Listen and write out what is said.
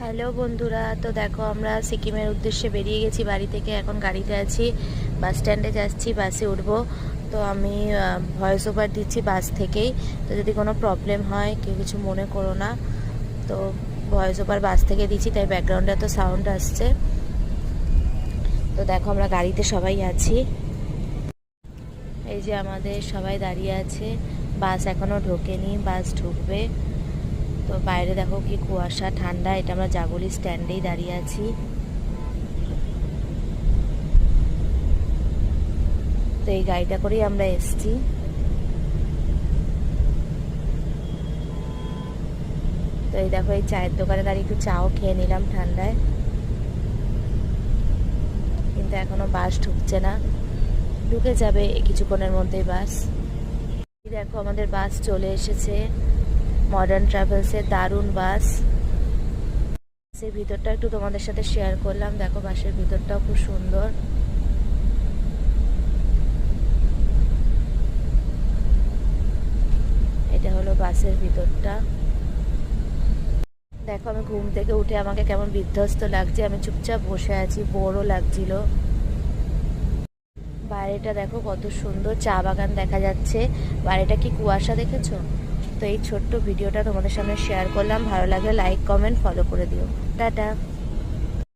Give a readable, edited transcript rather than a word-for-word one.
Hello বন্ধুরা, তো দেখো আমরা সিকিমের উদ্দেশ্যে বেরিয়ে গেছি বাড়ি থেকে। এখন গাড়িতে আছি, বাস স্ট্যান্ডে যাচ্ছি, বাসে উঠবো। তো আমি ভয়েস ওভার দিচ্ছি বাস থেকেই, তো যদি কোনো প্রবলেম হয় কেউ কিছু মনে করো না। তো ভয়েস ওভার বাস থেকে দিচ্ছি, তাই ব্যাকগ্রাউন্ডে এত সাউন্ড আসছে। তো দেখো আমরা গাড়িতে সবাই আছি, এই যে আমাদের সবাই দাঁড়িয়ে আছে। বাস এখনও ঢোকেনি, বাস ঢুকবে। তো বাইরে দেখো কি কুয়াশা, ঠান্ডা। এটা আমরা জাগলি স্ট্যান্ডেই দাঁড়িয়ে আছি। তো এই গাড়িটা করেই আমরা এসছি। তো এই দেখো এই চায়ের দোকানে দাঁড়িয়ে একটু চাও খেয়ে নিলাম ঠান্ডায়, কিন্তু এখনো বাস ঢুকছে না। ঢুকে যাবে কিছুক্ষণের মধ্যেই বাস। দেখো আমাদের বাস চলে এসেছে, মডার্ন ট্রাভেলসের দারুণ বাস। বাসের ভিতরটা একটু তোমাদের সাথে শেয়ার করলাম। দেখো বাসের ভিতরটাও খুব সুন্দর। এটা হলো বাসের ভিতরটা। দেখো আমি ঘুম থেকে উঠে আমাকে কেমন বিধ্বস্ত লাগছে, আমি চুপচাপ বসে আছি, বোরও লাগছিল। বাইরেটা দেখো কত সুন্দর, চা বাগান দেখা যাচ্ছে। বাইরেটা কি কুয়াশা দেখেছো? তো এই ছোট্ট ভিডিওটা তোমাদের সামনে শেয়ার করলাম। ভালো লাগলে লাইক, কমেন্ট, ফলো করে দিও। টাটা।